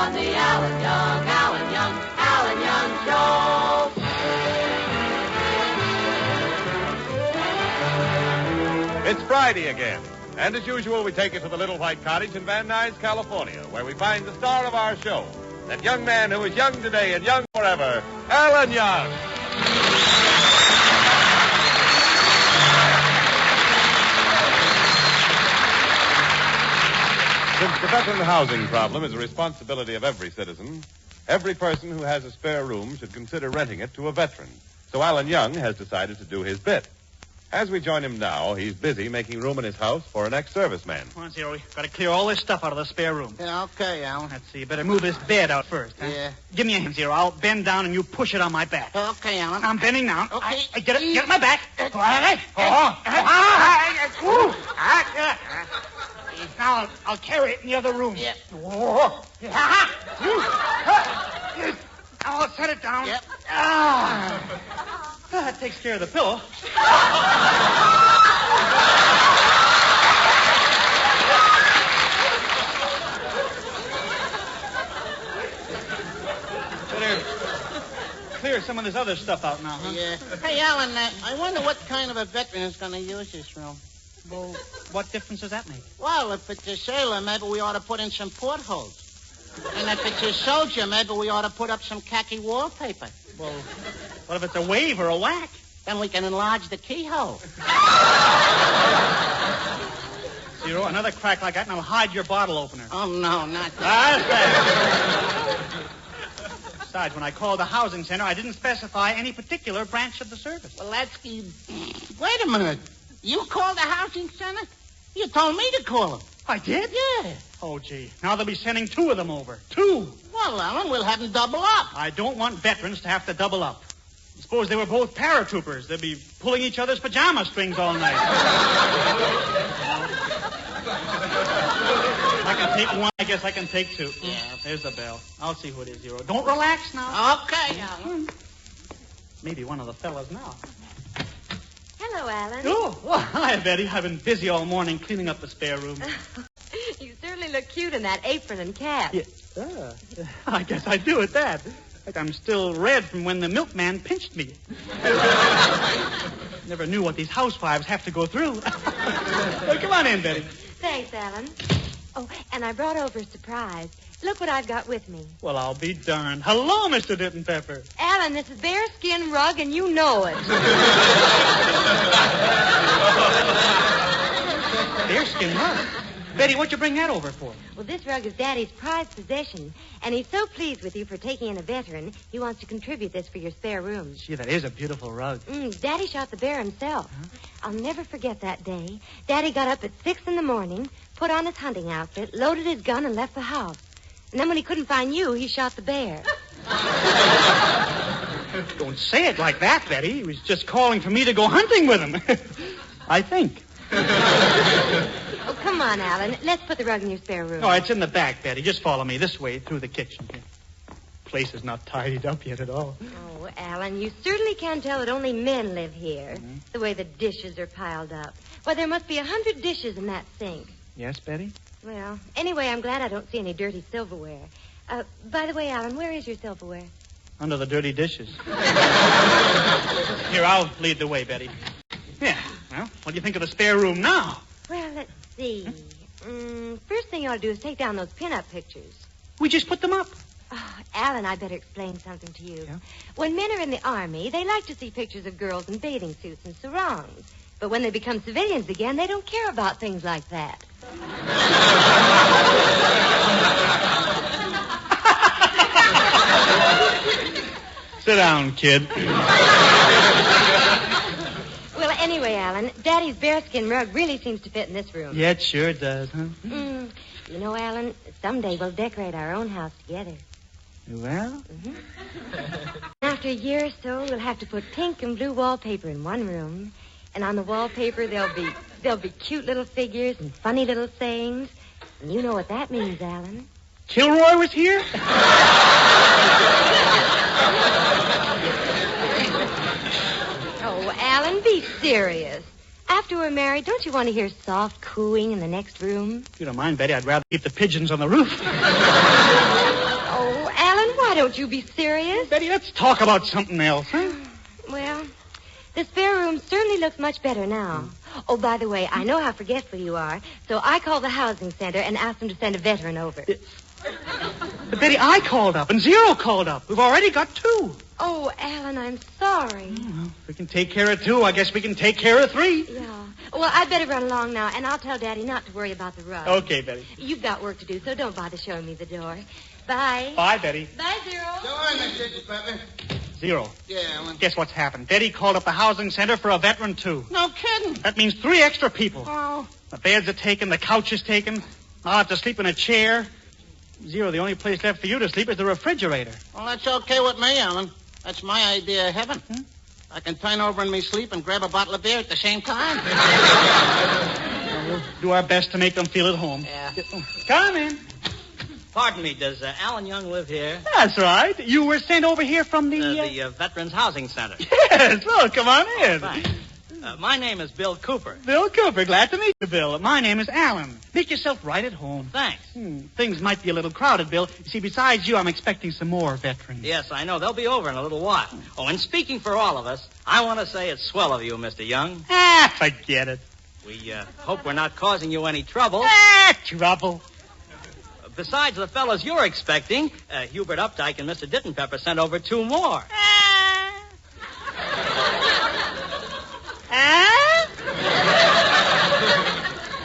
on the Alan Young Show. It's Friday again. And as usual, we take you to the Little White Cottage in Van Nuys, California, where we find the star of our show, that young man who is young today and young forever, Alan Young. Since the veteran housing problem is a responsibility of every citizen, every person who has a spare room should consider renting it to a veteran. So Alan Young has decided to do his bit. As we join him now, he's busy making room in his house for an ex-serviceman. Come on, Zero. We've got to clear all this stuff out of the spare room. Yeah, okay, Alan. Let's see. You better move this bed out first. Huh? Yeah. Give me a hand, Zero. I'll bend down and you push it on my back. Okay, Alan. I'm bending down. Okay. I get it. Get my back. Now I'll carry it in the other room. Yep. Now I'll set it down. Yep. That takes care of the pillow. Better clear some of this other stuff out now, huh? Yeah. Hey, Alan, I wonder what kind of a veteran is going to use this room. Well, what difference does that make? Well, if it's a sailor, maybe we ought to put in some portholes. And if it's a soldier, maybe we ought to put up some khaki wallpaper. Well, what if it's a wave or a whack? Then we can enlarge the keyhole. Zero, another crack like that and I'll hide your bottle opener. Oh, no, not that. Besides, when I called the housing center, I didn't specify any particular branch of the service. Well, wait a minute. You called the housing center? You told me to call them. I did? Yeah. Oh, gee. Now they'll be sending 2 of them over. 2. Well, Alan, we'll have them double up. I don't want veterans to have to double up. Suppose they were both paratroopers. They'd be pulling each other's pajama strings all night. I can take 1. I guess I can take 2. Yeah, there's the bell. I'll see who it is, Zero. Don't relax now. Okay, Alan. Maybe one of the fellas now. Hello, Alan. Oh, well, hi, Betty. I've been busy all morning cleaning up the spare room. You certainly look cute in that apron and cap. Yeah. I guess I do at that. Like I'm still red from when the milkman pinched me. Never knew what these housewives have to go through. Well, come on in, Betty. Thanks, Alan. Oh, and I brought over a surprise. Look what I've got with me. Well, I'll be darned. Hello, Mr. Denton Pepper. Alan, this is bearskin rug, and you know it. Bearskin rug? Betty, what'd you bring that over for? Well, this rug is Daddy's prized possession, and he's so pleased with you for taking in a veteran, he wants to contribute this for your spare room. Gee, that is a beautiful rug. Daddy shot the bear himself. Huh? I'll never forget that day. Daddy got up at 6 a.m, put on his hunting outfit, loaded his gun, and left the house. And then when he couldn't find you, he shot the bear. Don't say it like that, Betty. He was just calling for me to go hunting with him. I think. Oh, come on, Alan. Let's put the rug in your spare room. Oh, it's in the back, Betty. Just follow me this way through the kitchen. Place is not tidied up yet at all. Oh, Alan, you certainly can tell that only men live here. Mm-hmm. The way the dishes are piled up. Why, there must be 100 dishes in that sink. Yes, Betty? Well, anyway, I'm glad I don't see any dirty silverware. By the way, Alan, where is your silverware? Under the dirty dishes. Here, I'll lead the way, Betty. Yeah. Well, what do you think of the spare room now? Well, let's see. First thing you ought to do is take down those pin-up pictures. We just put them up. Oh, Alan, I better explain something to you. Yeah? When men are in the army, they like to see pictures of girls in bathing suits and sarongs. But when they become civilians again, they don't care about things like that. Sit down, kid. Well, anyway, Alan, Daddy's bearskin rug really seems to fit in this room. Yeah, it sure does, huh? You know, Alan, someday we'll decorate our own house together. Well? After a year or so, we'll have to put pink and blue wallpaper in one room. And on the wallpaper, there'll be cute little figures and funny little sayings. And you know what that means, Alan. Kilroy was here? Oh, Alan, be serious. After we're married, don't you want to hear soft cooing in the next room? If you don't mind, Betty, I'd rather keep the pigeons on the roof. why don't you be serious? Betty, let's talk about something else, huh? Well, the spare room certainly looks much better now. Oh, by the way, I know how forgetful you are, so I called the housing center and asked them to send a veteran over. But Betty, I called up, and Zero called up. We've already got 2. Oh, Alan, I'm sorry. Well, if we can take care of 2, I guess we can take care of 3. Yeah. Well, I'd better run along now, and I'll tell Daddy not to worry about the rug. Okay, Betty. You've got work to do, so don't bother showing me the door. Bye. Bye, Betty. Bye, Zero. Go on, Mr. Pepper. Zero. Yeah, Alan. Guess what's happened? Betty called up the housing center for a veteran, too. No kidding. That means 3 extra people. Oh. The beds are taken, the couch is taken. I'll have to sleep in a chair. Zero, the only place left for you to sleep is the refrigerator. Well, that's okay with me, Alan. That's my idea of heaven. I can turn over in me sleep and grab a bottle of beer at the same time. We'll do our best to make them feel at home. Yeah. Come in. Pardon me, does Alan Young live here? That's right. You were sent over here from The Veterans Housing Center. Yes, well, come on in. Thanks. My name is Bill Cooper. Bill Cooper, glad to meet you, Bill. My name is Alan. Make yourself right at home. Thanks. Things might be a little crowded, Bill. You see, besides you, I'm expecting some more veterans. Yes, I know. They'll be over in a little while. Oh, and speaking for all of us, I want to say it's swell of you, Mr. Young. Forget it. We hope we're not causing you any trouble. Trouble. Besides the fellows you're expecting, Hubert Updike and Mr. Dittenpepper sent over 2 more.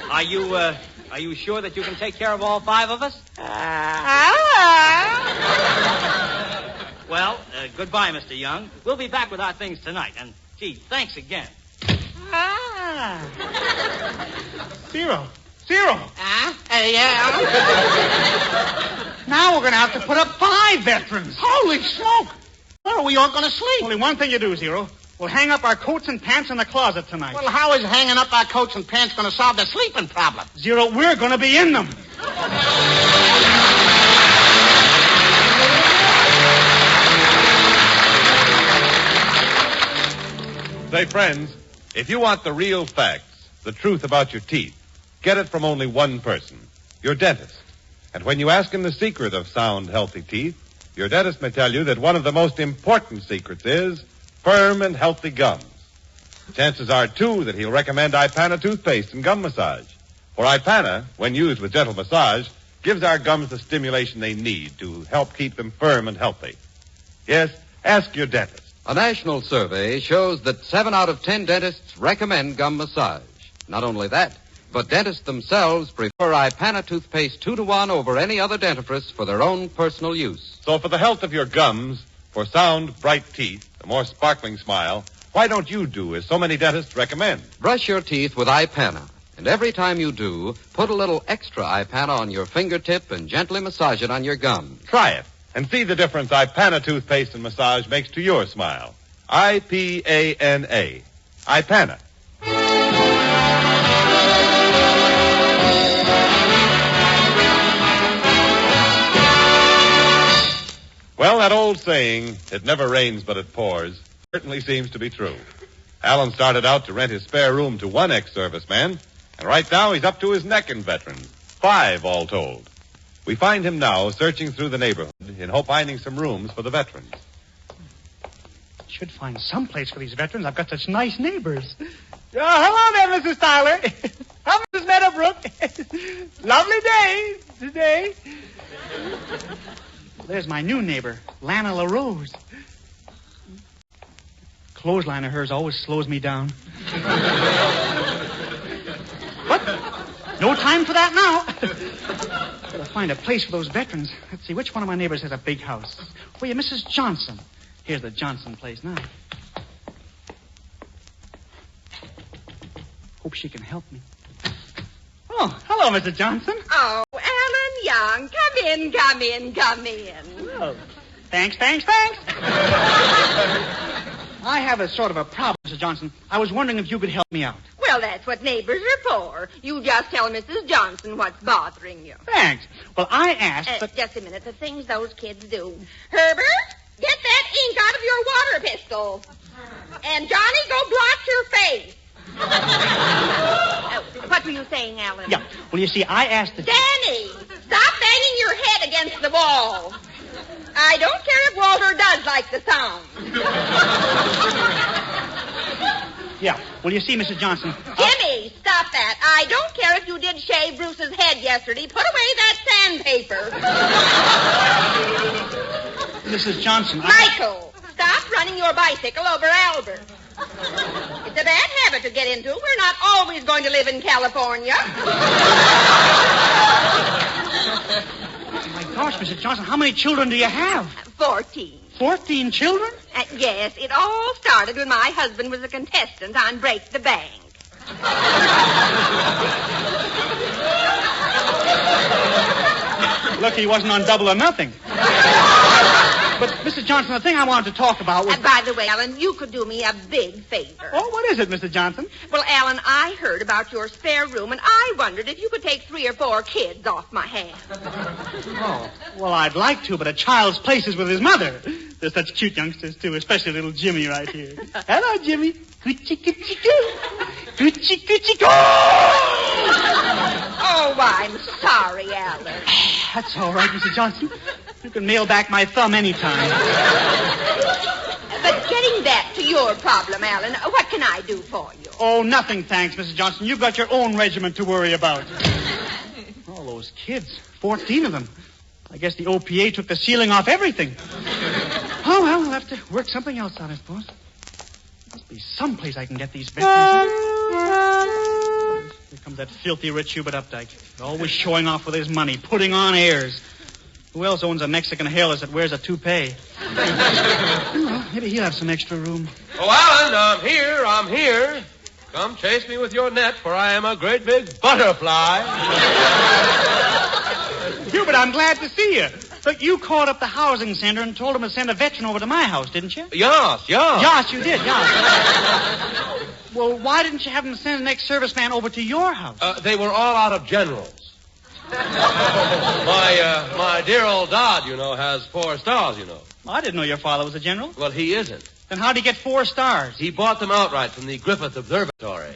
Are you sure that you can take care of all 5 of us? Well, goodbye, Mr. Young. We'll be back with our things tonight. And, gee, thanks again. Zero. Yeah. Now we're going to have to put up 5 veterans. Holy smoke. Where are we all going to sleep? Only one thing to do, Zero. We'll hang up our coats and pants in the closet tonight. Well, how is hanging up our coats and pants going to solve the sleeping problem? Zero, we're going to be in them. Say, friends, if you want the real facts, the truth about your teeth, get it from only one person, your dentist. And when you ask him the secret of sound, healthy teeth, your dentist may tell you that one of the most important secrets is firm and healthy gums. Chances are, too, that he'll recommend Ipana toothpaste and gum massage. For Ipana, when used with gentle massage, gives our gums the stimulation they need to help keep them firm and healthy. Yes, ask your dentist. A national survey shows that 7 out of 10 dentists recommend gum massage. Not only that, but dentists themselves prefer Ipana toothpaste 2-to-1 over any other dentifrice for their own personal use. So for the health of your gums, for sound, bright teeth, a more sparkling smile, why don't you do as so many dentists recommend? Brush your teeth with Ipana. And every time you do, put a little extra Ipana on your fingertip and gently massage it on your gums. Try it and see the difference Ipana toothpaste and massage makes to your smile. I-P-A-N-A. Ipana. Well, that old saying, it never rains but it pours, certainly seems to be true. Alan started out to rent his spare room to one ex-serviceman, and right now he's up to his neck in veterans. 5 all told. We find him now searching through the neighborhood in hope finding some rooms for the veterans. Should find some place for these veterans. I've got such nice neighbors. Hello there, Mrs. Tyler. How Mrs. Meadowbrook? Lovely day today. There's my new neighbor, Lana LaRose. Clothesline of hers always slows me down. What? No time for that now. Gotta find a place for those veterans. Let's see, which one of my neighbors has a big house? Oh, yeah, Mrs. Johnson. Here's the Johnson place now. Hope she can help me. Oh, hello, Mrs. Johnson. Oh, Alan Young, come in, come in, come in. Oh, thanks. I have a sort of a problem, Mrs. Johnson. I was wondering if you could help me out. Well, that's what neighbors are for. You just tell Mrs. Johnson what's bothering you. Thanks. Well, I asked, but... Just a minute, the things those kids do. Herbert, get that ink out of your water pistol. And Johnny, go blotch your face. What were you saying, Alan? Yeah, well, you see, I asked the... Danny, stop banging your head against the wall. I don't care if Walter does like the sound. Yeah. Well, you see, Mrs. Johnson. Jimmy, stop that. I don't care if you did shave Bruce's head yesterday. Put away that sandpaper. Mrs. Johnson. Michael, stop running your bicycle over Albert. It's a bad habit to get into. We're not always going to live in California. Oh, my gosh, Mrs. Johnson, how many children do you have? 14. 14 children? Yes, it all started when my husband was a contestant on Break the Bank. Lucky he wasn't on Double or Nothing. But, Mrs. Johnson, the thing I wanted to talk about was... By the way, Alan, you could do me a big favor. Oh, what is it, Mrs. Johnson? Well, Alan, I heard about your spare room, and I wondered if you could take 3 or 4 kids off my hands. Oh, well, I'd like to, but a child's place is with his mother. They're such cute youngsters, too, especially little Jimmy right here. Hello, Jimmy. Coochie, coochie, coo. Coochie, coochie, coo. Oh, I'm sorry, Alan. That's all right, Mrs. Johnson. You can mail back my thumb anytime. But getting back to your problem, Alan, what can I do for you? Oh, nothing, thanks, Mrs. Johnson. You've got your own regiment to worry about. All those kids, 14 of them. I guess the OPA took the ceiling off everything. Oh, well, we'll have to work something else on, I suppose. Must be someplace I can get these veterans. Here comes that filthy rich Hubert Updike. Always showing off with his money, putting on airs. Who else owns a Mexican hairless that wears a toupee? Well, maybe he'll have some extra room. Oh, Alan, I'm here. Come chase me with your net, for I am a great big butterfly. Hubert, I'm glad to see you. But you called up the housing center and told them to send a veteran over to my house, didn't you? Yes. Yes, you did, yes. Well, why didn't you have them send an ex-serviceman over to your house? They were all out of generals. My dear old dad, has 4 stars, Well, I didn't know your father was a general. Well, he isn't. Then how'd he get 4 stars? He bought them outright from the Griffith Observatory.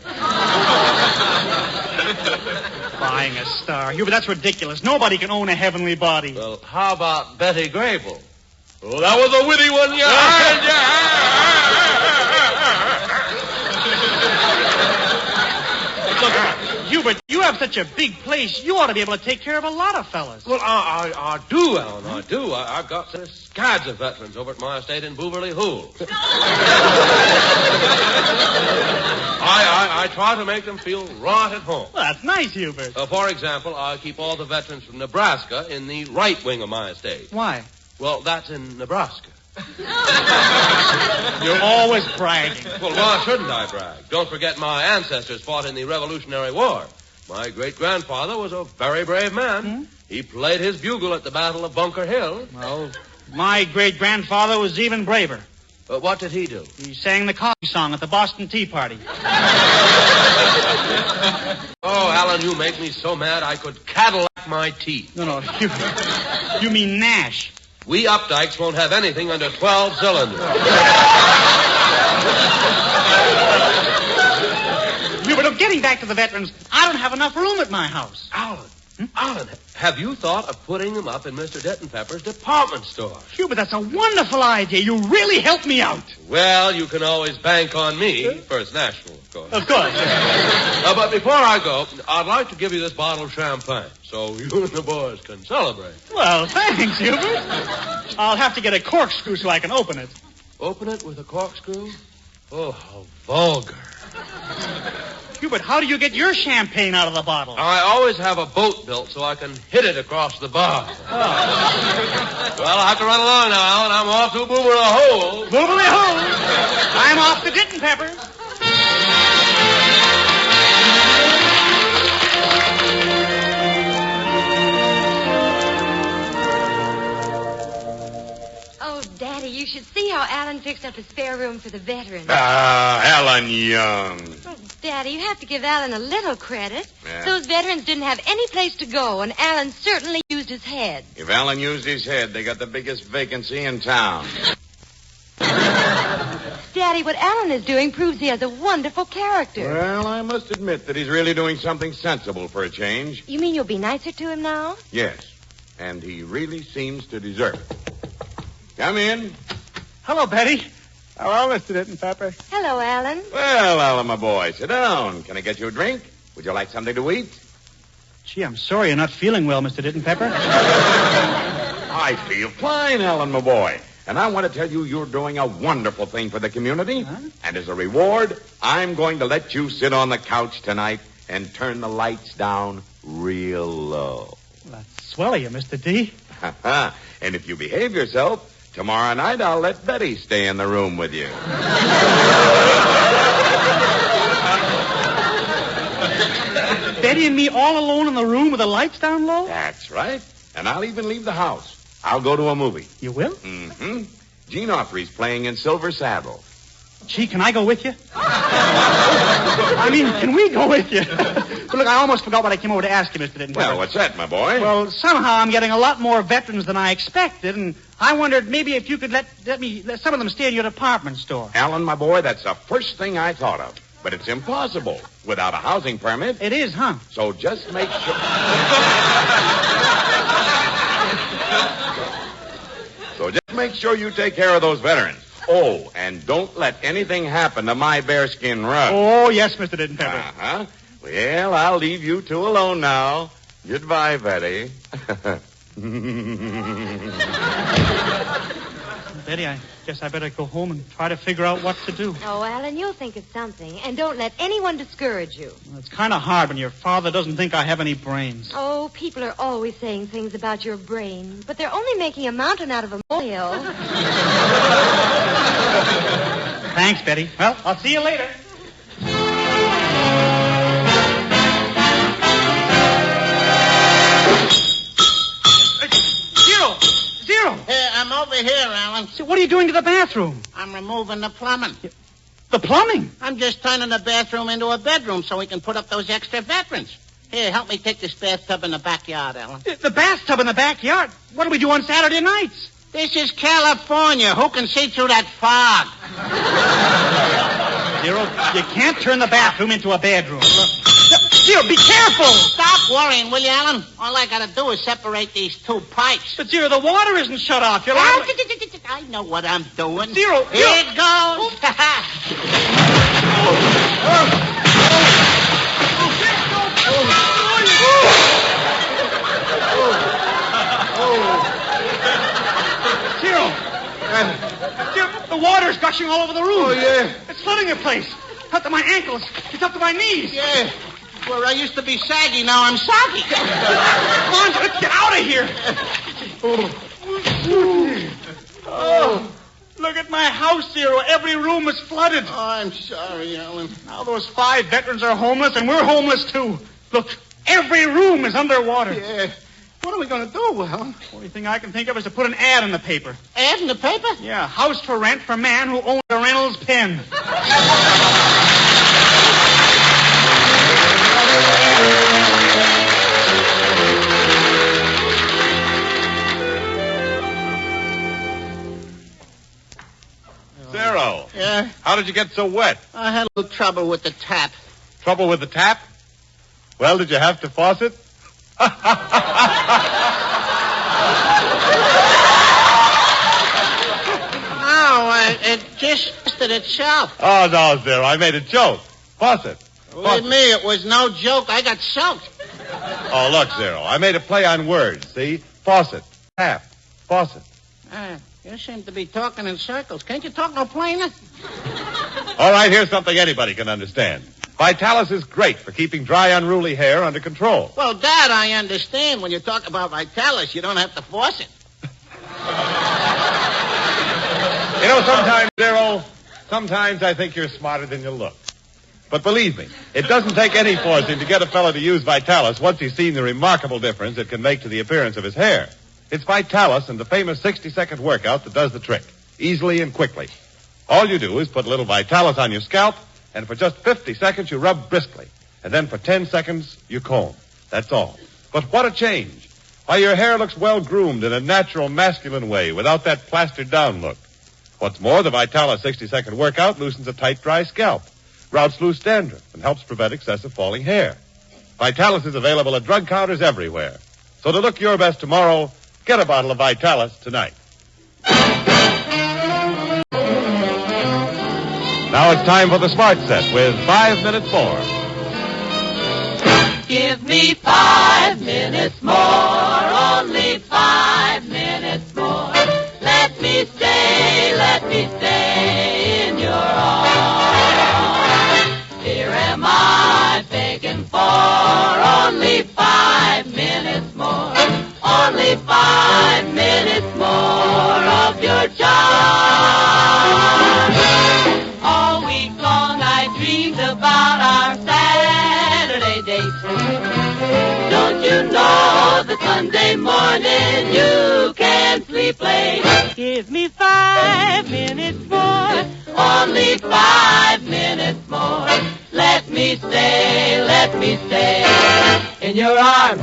Buying a star. Hubert, that's ridiculous. Nobody can own a heavenly body. Well, how about Betty Grable? Oh, that was a witty one, Look, Hubert, you have such a big place. You ought to be able to take care of a lot of fellas. Well, I do, Alan, I do. I've got scads of veterans over at my estate in Booberly Hoole. I try to make them feel right at home. Well, that's nice, Hubert. For example, I keep all the veterans from Nebraska in the right wing of my estate. Why? Well, that's in Nebraska. You're always bragging. Well, why shouldn't I brag? Don't forget my ancestors fought in the Revolutionary War. My great-grandfather was a very brave man. Hmm? He played his bugle at the Battle of Bunker Hill. Well, my great-grandfather was even braver. What did he do? He sang the coffee song at the Boston Tea Party. Oh, Alan, you make me so mad I could Cadillac my teeth. No, you mean Nash. We Updikes won't have anything under 12 cylinders. But getting back to the veterans, I don't have enough room at my house. Alan, have you thought of putting them up in Mr. Denton Pepper's department store? Hubert, that's a wonderful idea. You really helped me out. Well, you can always bank on me. First National, of course. Of course. But before I go, I'd like to give you this bottle of champagne so you and the boys can celebrate. Well, thanks, Hubert. I'll have to get a corkscrew so I can open it. Open it with a corkscrew? Oh, how vulgar. Hubert, how do you get your champagne out of the bottle? I always have a boat built so I can hit it across the bar. Oh. Well, I have to run along now, Alan. I'm off to Booberly Hole. Booberly Hole. I'm off to Denton Pepper. Oh, Daddy, you should see how Alan fixed up a spare room for the veterans. Alan Young. Oh, Daddy, you have to give Alan a little credit. Yeah. Those veterans didn't have any place to go, and Alan certainly used his head. If Alan used his head, they got the biggest vacancy in town. Daddy, what Alan is doing proves he has a wonderful character. Well, I must admit that he's really doing something sensible for a change. You mean you'll be nicer to him now? Yes, and he really seems to deserve it. Come in. Hello, Betty. Hello, Mr. Ditton Pepper. Hello, Alan. Well, Alan, my boy, sit down. Can I get you a drink? Would you like something to eat? Gee, I'm sorry you're not feeling well, Mr. Ditton Pepper. I feel fine, Alan, my boy. And I want to tell you you're doing a wonderful thing for the community. Huh? And as a reward, I'm going to let you sit on the couch tonight and turn the lights down real low. Well, that's swell of you, Mr. D. And if you behave yourself, tomorrow night I'll let Betty stay in the room with you. Betty and me all alone in the room with the lights down low? That's right. And I'll even leave the house. I'll go to a movie. You will? Mm-hmm. Gene Autry's playing in Silver Saddle. Gee, can I go with you? I mean, can we go with you? But look, I almost forgot what I came over to ask you, Mr. Ditton. Well, what's that, my boy? Well, somehow I'm getting a lot more veterans than I expected, and I wondered maybe if you could let some of them stay in your department store. Alan, my boy, that's the first thing I thought of. But it's impossible without a housing permit. It is, huh? So just make sure... So just make sure you take care of those veterans. Oh, and don't let anything happen to my bearskin rug. Oh, yes, Mr. Ditton Pepper. Uh-huh. Well, I'll leave you two alone now. Goodbye, Betty. Betty, I guess I better go home and try to figure out what to do. Oh, Alan, you'll think of something. And don't let anyone discourage you. Well, it's kind of hard when your father doesn't think I have any brains. Oh, people are always saying things about your brain. But they're only making a mountain out of a molehill. Thanks, Betty. Well, I'll see you later. Zero! Hey, I'm over here, Alan. So what are you doing to the bathroom? I'm removing the plumbing. The plumbing? I'm just turning the bathroom into a bedroom so we can put up those extra veterans. Here, help me take this bathtub in the backyard, Alan. The bathtub in the backyard? What do we do on Saturday nights? This is California. Who can see through that fog? Zero, you can't turn the bathroom into a bedroom. Zero, be careful! Stop worrying, will you, Alan? All I gotta do is separate these two pipes. But, Zero, the water isn't shut off. You're I know what I'm doing. Zero! Here it goes. Zero, the water's gushing all over the room. Oh, yeah. It's flooding the place. Up to my ankles. It's up to my knees. Yeah. Where I used to be saggy, now I'm soggy. Come on, let's get out of here. Oh, look at my house, Zero. Every room is flooded. Oh, I'm sorry, Alan. Now those 5 veterans are homeless, and we're homeless, too. Look, every room is underwater. Yeah. What are we going to do, Alan? Only thing I can think of is to put an ad in the paper. Ad in the paper? Yeah, house for rent for man who owns a Reynolds pen. Zero. Yeah? How did you get so wet? I had a little trouble with the tap. Trouble with the tap? Well, did you have to faucet? No, it just did itself. Oh, no, Zero. I made a joke. Faucet. Believe me, it was no joke. I got soaked. Oh, look, Zero. I made a play on words, see? Faucet. Tap. Faucet. You seem to be talking in circles. Can't you talk no plainer? All right, here's something anybody can understand. Vitalis is great for keeping dry, unruly hair under control. Well, Dad, I understand. When you talk about Vitalis, you don't have to force it. You know, sometimes, Zero, sometimes I think you're smarter than you look. But believe me, it doesn't take any forcing to get a fellow to use Vitalis once he's seen the remarkable difference it can make to the appearance of his hair. It's Vitalis and the famous 60-second workout that does the trick, easily and quickly. All you do is put a little Vitalis on your scalp, and for just 50 seconds you rub briskly. And then for 10 seconds you comb. That's all. But what a change. Why, your hair looks well-groomed in a natural, masculine way without that plastered-down look. What's more, the Vitalis 60-second workout loosens a tight, dry scalp, routes loose dandruff, and helps prevent excessive falling hair. Vitalis is available at drug counters everywhere. So to look your best tomorrow, get a bottle of Vitalis tonight. Now it's time for the Smart Set with 5 minutes more. Give me 5 minutes more, only 5 minutes more. Let me stay in your arms. Here am I begging for only 5 minutes more, only 5 minutes more of your charm. All week long I dreamed about our Saturday dates. Don't you know that Sunday morning you can sleep late? Give me 5 minutes more, only 5 minutes more. Let me stay in your arms.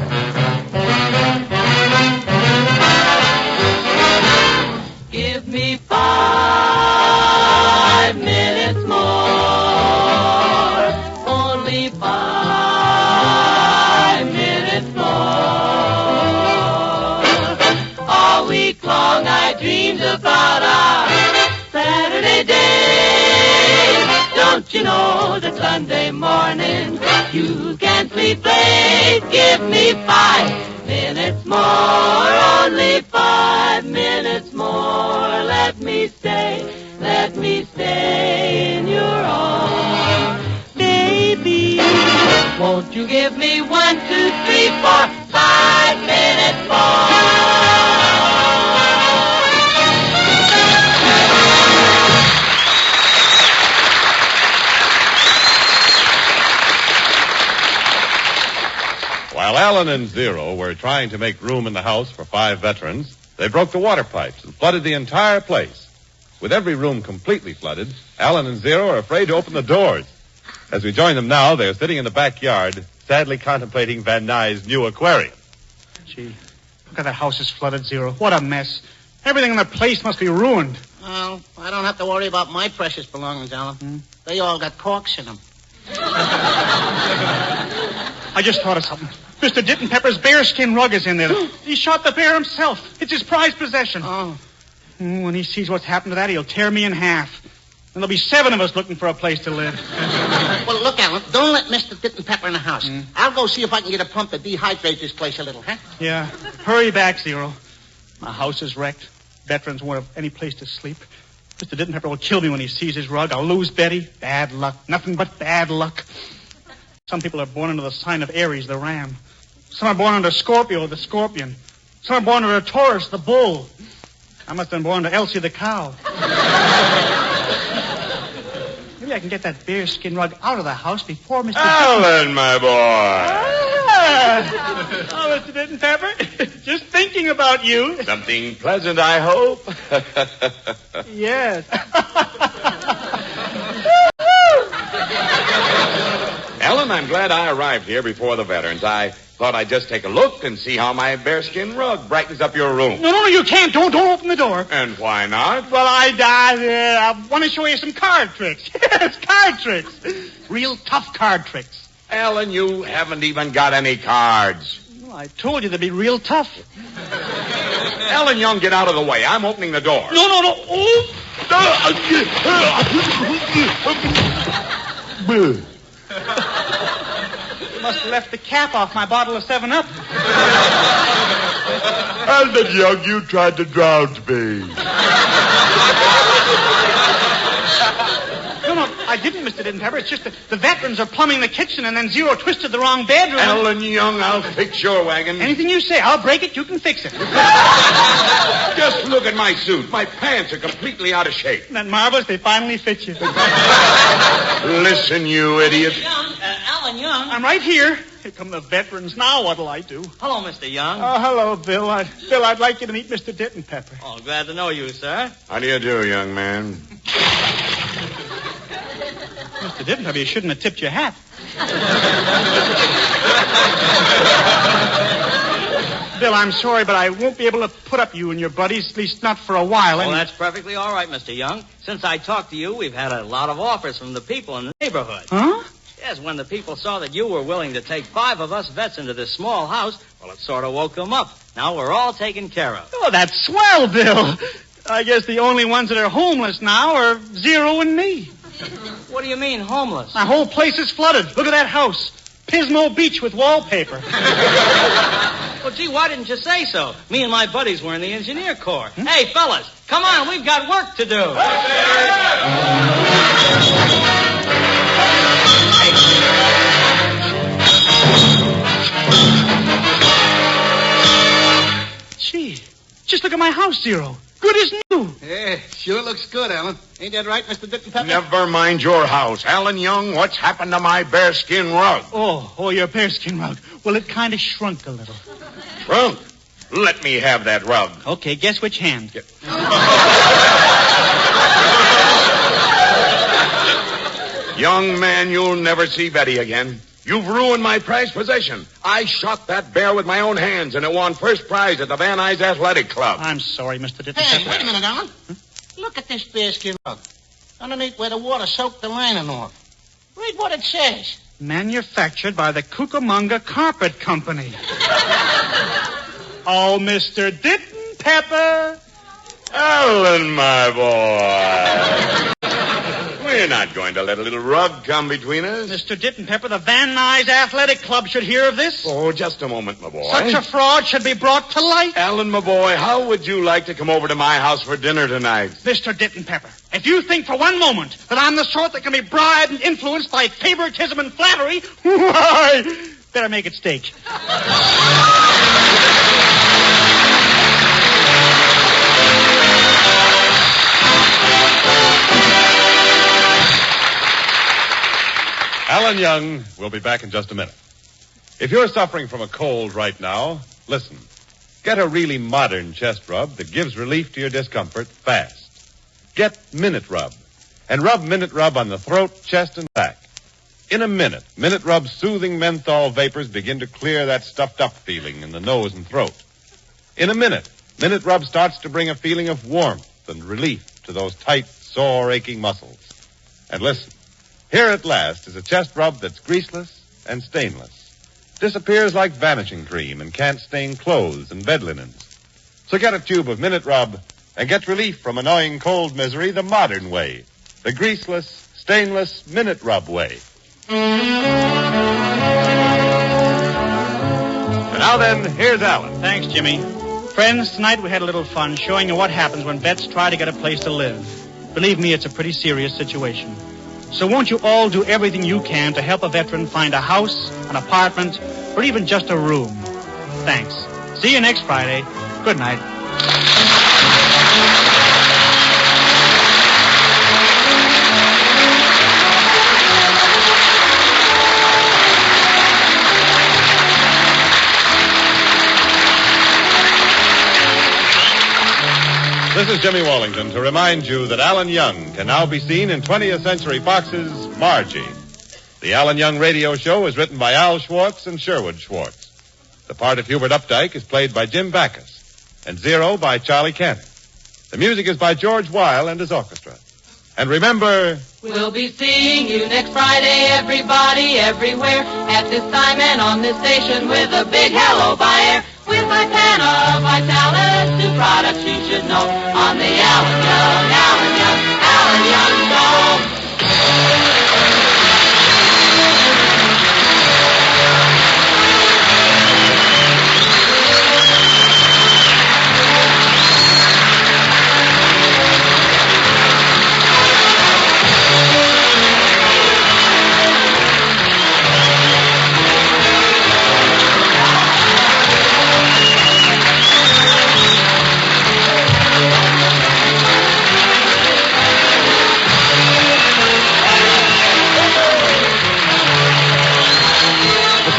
Give me 5 minutes more, only 5 minutes more. All week long I dreamed about our Saturday days. Don't you know that Sunday morning you can sleep late? Give me 5 minutes more, only 5 minutes more. Let me stay in your arms. Baby, won't you give me 1, 2, 3, 4, 5 minutes more? While Alan and Zero were trying to make room in the house for 5 veterans, they broke the water pipes and flooded the entire place. With every room completely flooded, Alan and Zero are afraid to open the doors. As we join them now, they're sitting in the backyard, sadly contemplating Van Nuys' new aquarium. Gee, look how the house is flooded, Zero. What a mess. Everything in the place must be ruined. Well, I don't have to worry about my precious belongings, Alan. They all got corks in them. I just thought of something. Mr. Dittenpepper's bearskin rug is in there. He shot the bear himself. It's his prized possession. Oh. When he sees what's happened to that, he'll tear me in half. And there'll be 7 of us looking for a place to live. Well, look, Alan, don't let Mr. Dittenpepper in the house. I'll go see if I can get a pump to dehydrate this place a little, huh? Yeah. Hurry back, Zero. My house is wrecked. Veterans won't have any place to sleep. Mr. Dittenpepper will kill me when he sees his rug. I'll lose Betty. Bad luck. Nothing but bad luck. Some people are born under the sign of Aries, the ram. Some are born under Scorpio, the scorpion. Some are born under Taurus, the bull. I must have been born to Elsie, the cow. Maybe I can get that bearskin rug out of the house before Mr. Alan, my boy. Oh, Mr. Dittenpepper, just thinking about you. Something pleasant, I hope. Yes. Ellen, I'm glad I arrived here before the veterans. I thought I'd just take a look and see how my bearskin rug brightens up your room. No, you can't. Don't open the door. And why not? Well, I want to show you some card tricks. Yes, card tricks. Real tough card tricks. Ellen, you haven't even got any cards. Well, I told you they'd be real tough. Ellen Young, get out of the way. I'm opening the door. No. Oh. You must have left the cap off my bottle of 7-Up. Ellen Young, you tried to drown me. No, I didn't, Mr. Dittenpepper. It's just that the veterans are plumbing the kitchen and then Zero twisted the wrong bedroom. Ellen Young, I'll fix your wagon. Anything you say. I'll break it. You can fix it. Just look at my suit. My pants are completely out of shape. Isn't that marvelous? They finally fit you. Listen, you idiot. Alan Young. I'm right here. Here come the veterans. Now what'll I do? Hello, Mr. Young. Oh, hello, Bill. Bill, I'd like you to meet Mr. Dittenpepper. Oh, glad to know you, sir. How do you do, young man? Mr. Dittenpepper, you shouldn't have tipped your hat. Bill, I'm sorry, but I won't be able to put up you and your buddies, at least not for a while. Oh, that's perfectly all right, Mr. Young. Since I talked to you, we've had a lot of offers from the people in the neighborhood. Huh? Yes, when the people saw that you were willing to take 5 of us vets into this small house, well, it sort of woke them up. Now we're all taken care of. Oh, that's swell, Bill. I guess the only ones that are homeless now are Zero and me. What do you mean, homeless? My whole place is flooded. Look at that house. Pismo Beach with wallpaper. Well, gee, why didn't you say so? Me and my buddies were in the engineer corps. Hey, fellas, come on, we've got work to do. Gee, just look at my house, Zero. Good as new. Yeah, sure looks good, Alan. Ain't that right, Mr. Dick and Pepper? Never mind your house. Alan Young, what's happened to my bearskin rug? Oh, your bearskin rug. Well, it kind of shrunk a little. Shrunk? Let me have that rug. Okay, guess which hand? Young man, you'll never see Betty again. You've ruined my prized possession. I shot that bear with my own hands, and it won first prize at the Van Nuys Athletic Club. I'm sorry, Mr. Ditton. Hey, wait a minute, Alan. Look at this bearskin rug. Underneath where the water soaked the lining off. Read what it says. Manufactured by the Cucamonga Carpet Company. Oh, Mr. Ditton Pepper. Alan, my boy. We're not going to let a little rug come between us. Mr. Ditton Pepper, the Van Nuys Athletic Club should hear of this. Oh, just a moment, my boy. Such a fraud should be brought to light. Alan, my boy, how would you like to come over to my house for dinner tonight? Mr. Ditton Pepper, if you think for one moment that I'm the sort that can be bribed and influenced by favoritism and flattery, why, better make it steak. Alan Young will be back in just a minute. If you're suffering from a cold right now, listen. Get a really modern chest rub that gives relief to your discomfort fast. Get Minute Rub. And rub Minute Rub on the throat, chest, and back. In a minute, Minute Rub's soothing menthol vapors begin to clear that stuffed-up feeling in the nose and throat. In a minute, Minute Rub starts to bring a feeling of warmth and relief to those tight, sore, aching muscles. And listen. Here at last is a chest rub that's greaseless and stainless. Disappears like vanishing cream and can't stain clothes and bed linens. So get a tube of Minute Rub and get relief from annoying cold misery the modern way. The greaseless, stainless Minute Rub way. And now then, here's Alan. Thanks, Jimmy. Friends, tonight we had a little fun showing you what happens when vets try to get a place to live. Believe me, it's a pretty serious situation. So won't you all do everything you can to help a veteran find a house, an apartment, or even just a room? Thanks. See you next Friday. Good night. This is Jimmy Wallington to remind you that Alan Young can now be seen in 20th Century Fox's Margie. The Alan Young radio show is written by Al Schwartz and Sherwood Schwartz. The part of Hubert Updike is played by Jim Backus, and Zero by Charlie Cannon. The music is by George Weil and his orchestra. And remember... We'll be seeing you next Friday, everybody, everywhere, at this time and on this station with a big hello by air. With Ipana, Vitalis, two products you should know on the Alan Young Show.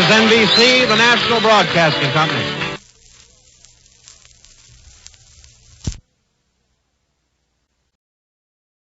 NBC, the National Broadcasting Company.